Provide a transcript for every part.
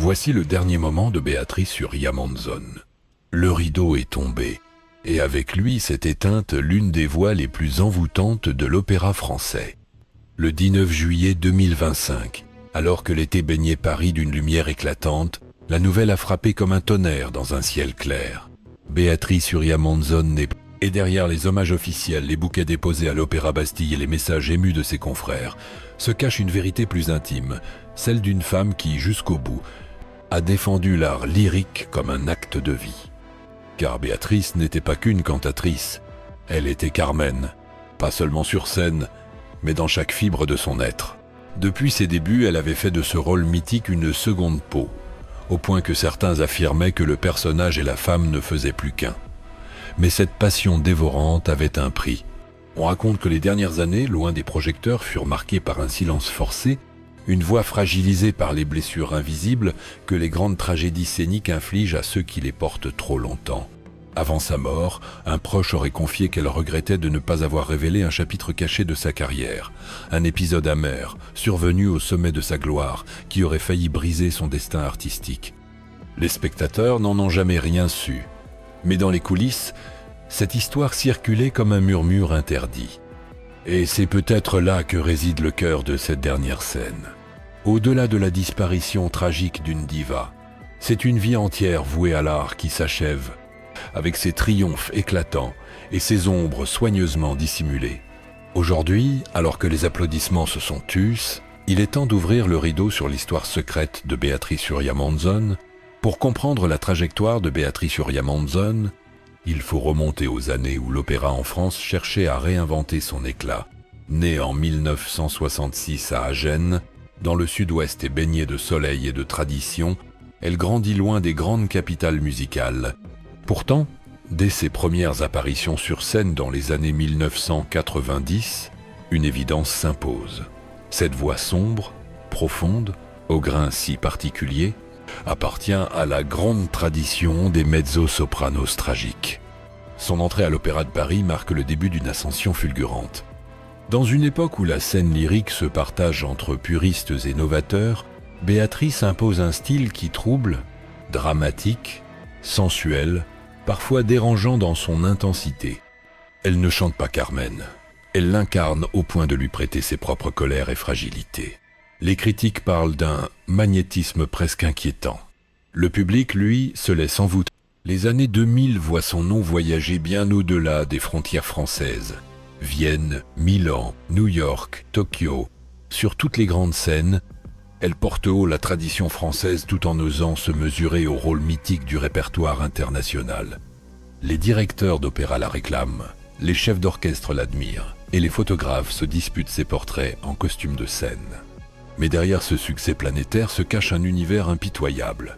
Voici le dernier moment de Béatrice Surya Monzon. Le rideau est tombé, et avec lui s'est éteinte l'une des voix les plus envoûtantes de l'opéra français. Le 19 juillet 2025, alors que l'été baignait Paris d'une lumière éclatante, la nouvelle a frappé comme un tonnerre dans un ciel clair. Béatrice Surya Monzon n'est pas. Et derrière les hommages officiels, les bouquets déposés à l'Opéra Bastille et les messages émus de ses confrères, se cache une vérité plus intime, celle d'une femme qui, jusqu'au bout, a défendu l'art lyrique comme un acte de vie. Car Béatrice n'était pas qu'une cantatrice, elle était Carmen, pas seulement sur scène, mais dans chaque fibre de son être. Depuis ses débuts, elle avait fait de ce rôle mythique une seconde peau, au point que certains affirmaient que le personnage et la femme ne faisaient plus qu'un. Mais cette passion dévorante avait un prix. On raconte que les dernières années, loin des projecteurs, furent marquées par un silence forcé, une voix fragilisée par les blessures invisibles que les grandes tragédies scéniques infligent à ceux qui les portent trop longtemps. Avant sa mort, un proche aurait confié qu'elle regrettait de ne pas avoir révélé un chapitre caché de sa carrière, un épisode amer, survenu au sommet de sa gloire, qui aurait failli briser son destin artistique. Les spectateurs n'en ont jamais rien su. Mais dans les coulisses, cette histoire circulait comme un murmure interdit. Et c'est peut-être là que réside le cœur de cette dernière scène. Au-delà de la disparition tragique d'une diva, c'est une vie entière vouée à l'art qui s'achève, avec ses triomphes éclatants et ses ombres soigneusement dissimulées. Aujourd'hui, alors que les applaudissements se sont tus, il est temps d'ouvrir le rideau sur l'histoire secrète de Béatrice Surya Monzon. Pour comprendre la trajectoire de Béatrice Surya Monzon, il faut remonter aux années où l'opéra en France cherchait à réinventer son éclat. Née en 1966 à Agen, dans le sud-ouest et baignée de soleil et de tradition, elle grandit loin des grandes capitales musicales. Pourtant, dès ses premières apparitions sur scène dans les années 1990, une évidence s'impose. Cette voix sombre, profonde, au grain si particulier, appartient à la grande tradition des mezzo-sopranos tragiques. Son entrée à l'Opéra de Paris marque le début d'une ascension fulgurante. Dans une époque où la scène lyrique se partage entre puristes et novateurs, Béatrice impose un style qui trouble, dramatique, sensuel, parfois dérangeant dans son intensité. Elle ne chante pas Carmen, elle l'incarne au point de lui prêter ses propres colères et fragilités. Les critiques parlent d'un magnétisme presque inquiétant. Le public, lui, se laisse envoûter. Les années 2000 voient son nom voyager bien au-delà des frontières françaises. Vienne, Milan, New York, Tokyo. Sur toutes les grandes scènes, elle porte haut la tradition française tout en osant se mesurer au rôle mythique du répertoire international. Les directeurs d'opéra la réclament, les chefs d'orchestre l'admirent, et les photographes se disputent ses portraits en costume de scène. Mais derrière ce succès planétaire se cache un univers impitoyable.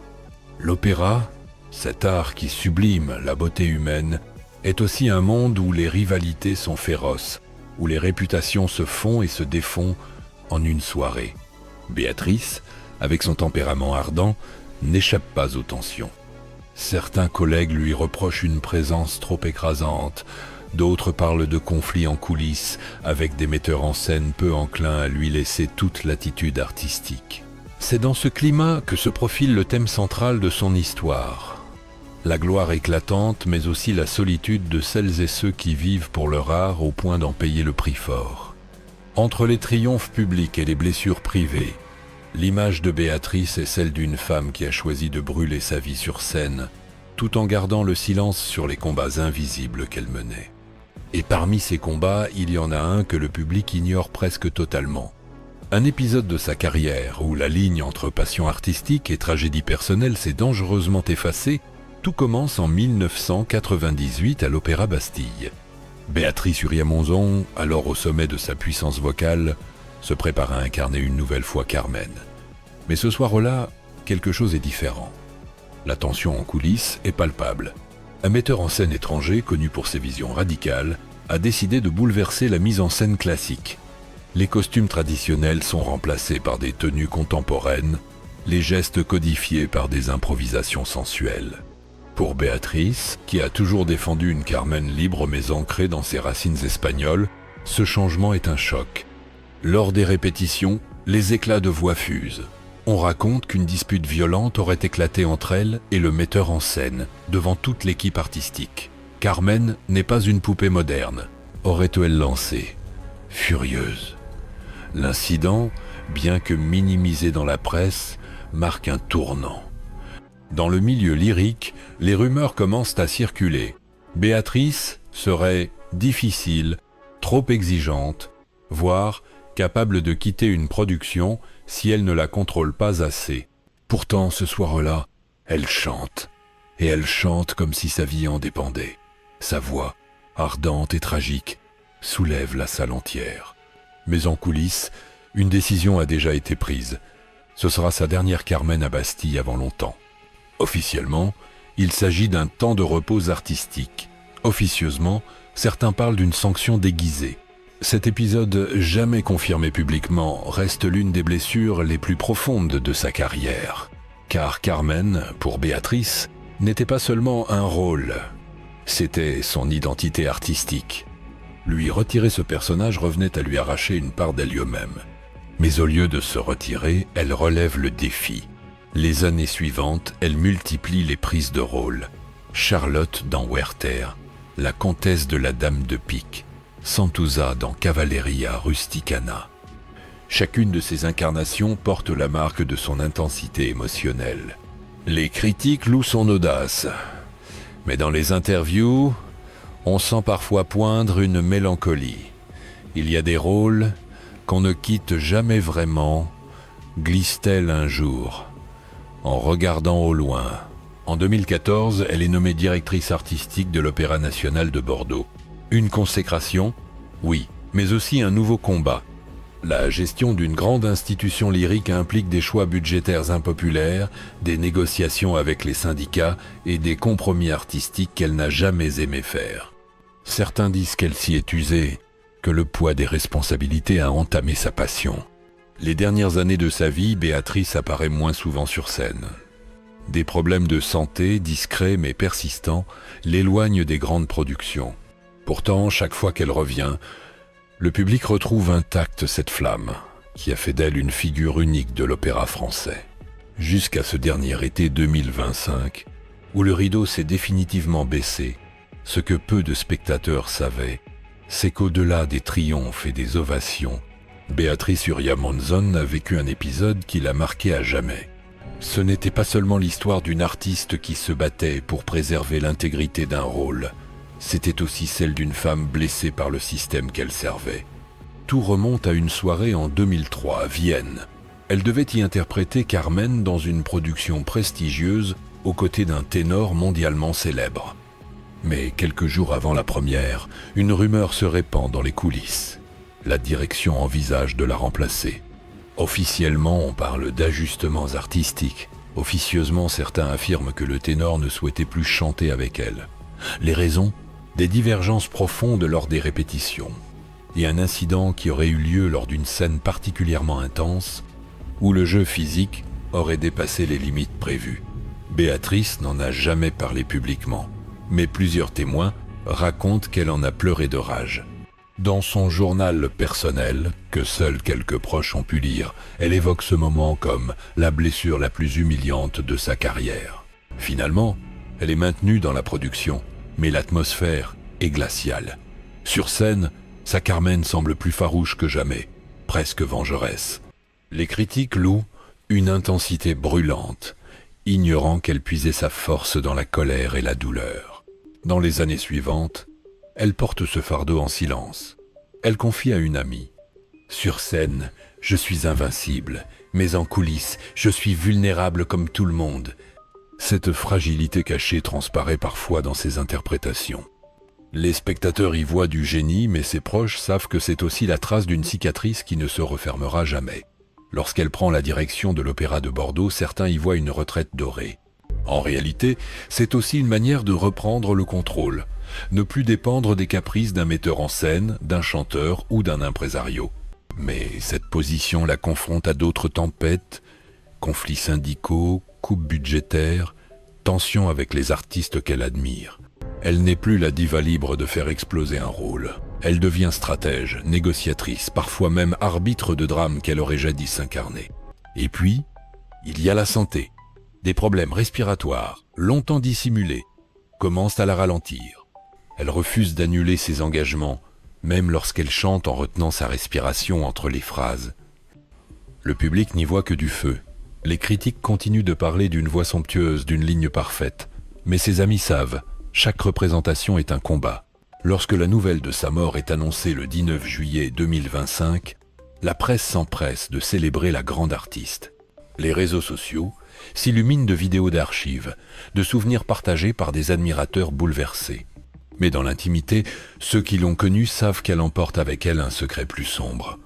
L'opéra, cet art qui sublime la beauté humaine, est aussi un monde où les rivalités sont féroces, où les réputations se font et se défont en une soirée. Béatrice, avec son tempérament ardent, n'échappe pas aux tensions. Certains collègues lui reprochent une présence trop écrasante, d'autres parlent de conflits en coulisses avec des metteurs en scène peu enclins à lui laisser toute latitude artistique. C'est dans ce climat que se profile le thème central de son histoire. La gloire éclatante, mais aussi la solitude de celles et ceux qui vivent pour leur art au point d'en payer le prix fort. Entre les triomphes publics et les blessures privées, l'image de Béatrice est celle d'une femme qui a choisi de brûler sa vie sur scène, tout en gardant le silence sur les combats invisibles qu'elle menait. Et parmi ces combats, il y en a un que le public ignore presque totalement. Un épisode de sa carrière où la ligne entre passion artistique et tragédie personnelle s'est dangereusement effacée. Tout commence en 1998 à l'Opéra Bastille. Béatrice Surya Monzon, alors au sommet de sa puissance vocale, se prépare à incarner une nouvelle fois Carmen. Mais ce soir-là, quelque chose est différent. La tension en coulisses est palpable. Un metteur en scène étranger, connu pour ses visions radicales, a décidé de bouleverser la mise en scène classique. Les costumes traditionnels sont remplacés par des tenues contemporaines, les gestes codifiés par des improvisations sensuelles. Pour Béatrice, qui a toujours défendu une Carmen libre mais ancrée dans ses racines espagnoles, ce changement est un choc. Lors des répétitions, les éclats de voix fusent. On raconte qu'une dispute violente aurait éclaté entre elle et le metteur en scène, devant toute l'équipe artistique. Carmen n'est pas une poupée moderne, aurait-elle lancé, furieuse. L'incident, bien que minimisé dans la presse, marque un tournant. Dans le milieu lyrique, les rumeurs commencent à circuler. Béatrice serait difficile, trop exigeante, voire capable de quitter une production si elle ne la contrôle pas assez. Pourtant, ce soir-là, elle chante. Et elle chante comme si sa vie en dépendait. Sa voix, ardente et tragique, soulève la salle entière. Mais en coulisses, une décision a déjà été prise. Ce sera sa dernière Carmen à Bastille avant longtemps. Officiellement, il s'agit d'un temps de repos artistique. Officieusement, certains parlent d'une sanction déguisée. Cet épisode, jamais confirmé publiquement, reste l'une des blessures les plus profondes de sa carrière. Car Carmen, pour Béatrice, n'était pas seulement un rôle, c'était son identité artistique. Lui retirer ce personnage revenait à lui arracher une part d'elle-même. Mais au lieu de se retirer, elle relève le défi. Les années suivantes, elle multiplie les prises de rôle. Charlotte dans Werther, la comtesse de la Dame de Pique, Santuzza dans Cavalleria Rusticana. Chacune de ces incarnations porte la marque de son intensité émotionnelle. Les critiques louent son audace, mais dans les interviews, on sent parfois poindre une mélancolie. Il y a des rôles qu'on ne quitte jamais vraiment, glisse-t-elle un jour, en regardant au loin. En 2014, elle est nommée directrice artistique de l'Opéra national de Bordeaux. Une consécration, oui, mais aussi un nouveau combat. La gestion d'une grande institution lyrique implique des choix budgétaires impopulaires, des négociations avec les syndicats et des compromis artistiques qu'elle n'a jamais aimé faire. Certains disent qu'elle s'y est usée, que le poids des responsabilités a entamé sa passion. Les dernières années de sa vie, Béatrice apparaît moins souvent sur scène. Des problèmes de santé, discrets mais persistants, l'éloignent des grandes productions. Pourtant, chaque fois qu'elle revient, le public retrouve intacte cette flamme, qui a fait d'elle une figure unique de l'opéra français. Jusqu'à ce dernier été 2025, où le rideau s'est définitivement baissé, ce que peu de spectateurs savaient, c'est qu'au-delà des triomphes et des ovations, Béatrice Uria Monzon a vécu un épisode qui l'a marqué à jamais. Ce n'était pas seulement l'histoire d'une artiste qui se battait pour préserver l'intégrité d'un rôle, c'était aussi celle d'une femme blessée par le système qu'elle servait. Tout remonte à une soirée en 2003 à Vienne. Elle devait y interpréter Carmen dans une production prestigieuse aux côtés d'un ténor mondialement célèbre. Mais quelques jours avant la première, une rumeur se répand dans les coulisses. La direction envisage de la remplacer. Officiellement, on parle d'ajustements artistiques. Officieusement, certains affirment que le ténor ne souhaitait plus chanter avec elle. Les raisons ? Des divergences profondes lors des répétitions et un incident qui aurait eu lieu lors d'une scène particulièrement intense où le jeu physique aurait dépassé les limites prévues. Béatrice n'en a jamais parlé publiquement, mais plusieurs témoins racontent qu'elle en a pleuré de rage. Dans son journal personnel, que seuls quelques proches ont pu lire, elle évoque ce moment comme la blessure la plus humiliante de sa carrière. Finalement, elle est maintenue dans la production, mais l'atmosphère est glaciale. Sur scène, sa Carmen semble plus farouche que jamais, presque vengeresse. Les critiques louent une intensité brûlante, ignorant qu'elle puisait sa force dans la colère et la douleur. Dans les années suivantes, elle porte ce fardeau en silence. Elle confie à une amie. « Sur scène, je suis invincible, mais en coulisses, je suis vulnérable comme tout le monde. » Cette fragilité cachée transparaît parfois dans ses interprétations. Les spectateurs y voient du génie, mais ses proches savent que c'est aussi la trace d'une cicatrice qui ne se refermera jamais. Lorsqu'elle prend la direction de l'Opéra de Bordeaux, certains y voient une retraite dorée. En réalité, c'est aussi une manière de reprendre le contrôle, ne plus dépendre des caprices d'un metteur en scène, d'un chanteur ou d'un impresario. Mais cette position la confronte à d'autres tempêtes, conflits syndicaux, coupes budgétaires, tensions avec les artistes qu'elle admire. Elle n'est plus la diva libre de faire exploser un rôle. Elle devient stratège, négociatrice, parfois même arbitre de drame qu'elle aurait jadis incarné. Et puis, Il y a la santé. Des problèmes respiratoires, longtemps dissimulés, commencent à la ralentir. Elle refuse d'annuler ses engagements, même lorsqu'elle chante en retenant sa respiration entre les phrases. Le public n'y voit que du feu. Les critiques continuent de parler d'une voix somptueuse, d'une ligne parfaite. Mais ses amis savent, chaque représentation est un combat. Lorsque la nouvelle de sa mort est annoncée le 19 juillet 2025, la presse s'empresse de célébrer la grande artiste. Les réseaux sociaux s'illuminent de vidéos d'archives, de souvenirs partagés par des admirateurs bouleversés. Mais dans l'intimité, ceux qui l'ont connue savent qu'elle emporte avec elle un secret plus sombre.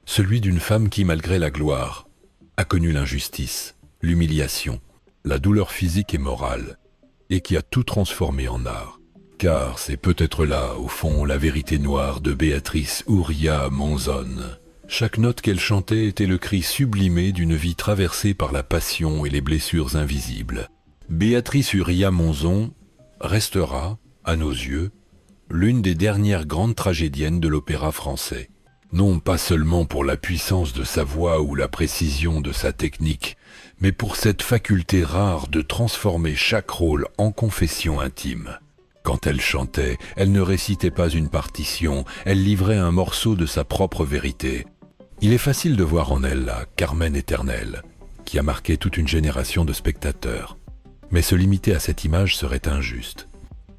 Celui d'une femme qui, malgré la gloire, a connu l'injustice, l'humiliation, la douleur physique et morale, et qui a tout transformé en art. Car c'est peut-être là, au fond, la vérité noire de Béatrice Uria Monzon. Chaque note qu'elle chantait était le cri sublimé d'une vie traversée par la passion et les blessures invisibles. Béatrice Uria Monzon restera, à nos yeux, l'une des dernières grandes tragédiennes de l'opéra français. Non pas seulement pour la puissance de sa voix ou la précision de sa technique, mais pour cette faculté rare de transformer chaque rôle en confession intime. Quand elle chantait, elle ne récitait pas une partition, elle livrait un morceau de sa propre vérité. Il est facile de voir en elle la Carmen éternelle, qui a marqué toute une génération de spectateurs. Mais se limiter à cette image serait injuste.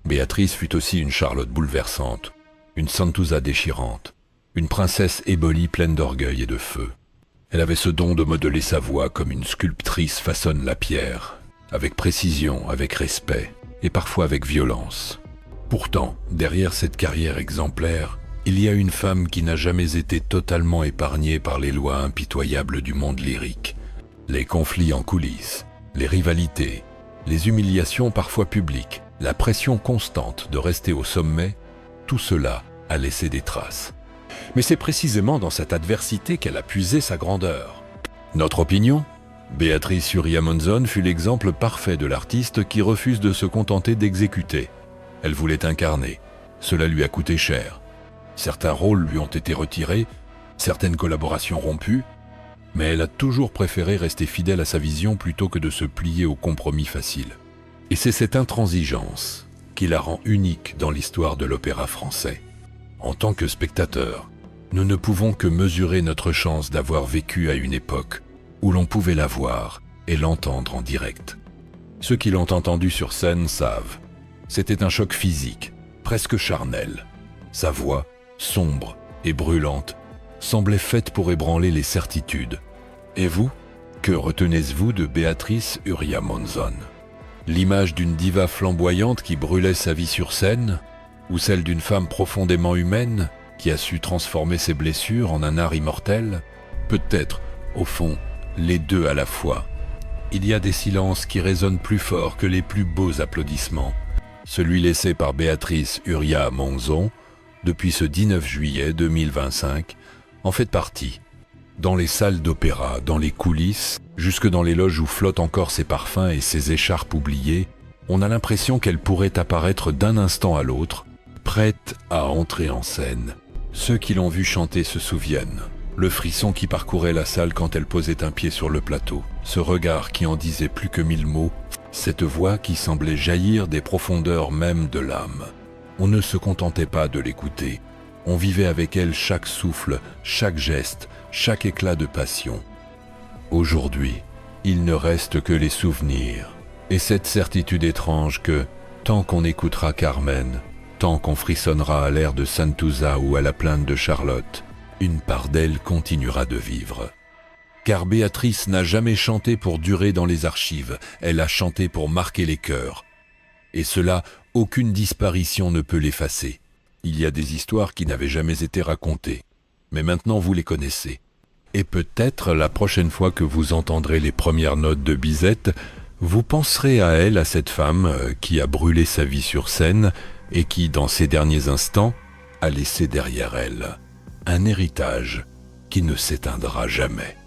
Béatrice fut aussi une Charlotte bouleversante, une Santuzza déchirante, une princesse ébolie pleine d'orgueil et de feu. Elle avait ce don de modeler sa voix comme une sculptrice façonne la pierre, avec précision, avec respect, et parfois avec violence. Pourtant, derrière cette carrière exemplaire, il y a une femme qui n'a jamais été totalement épargnée par les lois impitoyables du monde lyrique. Les conflits en coulisses, les rivalités, les humiliations parfois publiques, la pression constante de rester au sommet, tout cela a laissé des traces. Mais c'est précisément dans cette adversité qu'elle a puisé sa grandeur. Notre opinion ? Béatrice Uria Monzon fut l'exemple parfait de l'artiste qui refuse de se contenter d'exécuter. Elle voulait incarner. Cela lui a coûté cher. Certains rôles lui ont été retirés, certaines collaborations rompues, mais elle a toujours préféré rester fidèle à sa vision plutôt que de se plier aux compromis faciles. Et c'est cette intransigeance qui la rend unique dans l'histoire de l'opéra français. En tant que spectateurs, nous ne pouvons que mesurer notre chance d'avoir vécu à une époque où l'on pouvait la voir et l'entendre en direct. Ceux qui l'ont entendue sur scène savent. C'était un choc physique, presque charnel. Sa voix, sombre et brûlante, semblait faite pour ébranler les certitudes. Et vous, que retenez-vous de Béatrice Uria Monzon ? L'image d'une diva flamboyante qui brûlait sa vie sur scène, ou celle d'une femme profondément humaine qui a su transformer ses blessures en un art immortel ? Peut-être, au fond, les deux à la fois. Il y a des silences qui résonnent plus fort que les plus beaux applaudissements. Celui laissé par Béatrice Uria Monzon, depuis ce 19 juillet 2025, en fait partie. Dans les salles d'opéra, dans les coulisses, jusque dans les loges où flottent encore ses parfums et ses écharpes oubliées, on a l'impression qu'elle pourrait apparaître d'un instant à l'autre, prête à entrer en scène. Ceux qui l'ont vue chanter se souviennent. Le frisson qui parcourait la salle quand elle posait un pied sur le plateau, ce regard qui en disait plus que 1000 mots, cette voix qui semblait jaillir des profondeurs même de l'âme. On ne se contentait pas de l'écouter, on vivait avec elle chaque souffle, chaque geste, chaque éclat de passion. Aujourd'hui, il ne reste que les souvenirs, et cette certitude étrange que, tant qu'on écoutera Carmen, tant qu'on frissonnera à l'air de Santuzza ou à la plainte de Charlotte, une part d'elle continuera de vivre. Car Béatrice n'a jamais chanté pour durer dans les archives, elle a chanté pour marquer les cœurs. Et cela, aucune disparition ne peut l'effacer. Il y a des histoires qui n'avaient jamais été racontées, mais maintenant vous les connaissez. Et peut-être la prochaine fois que vous entendrez les premières notes de Bizette, vous penserez à elle, à cette femme qui a brûlé sa vie sur scène et qui, dans ses derniers instants, a laissé derrière elle un héritage qui ne s'éteindra jamais.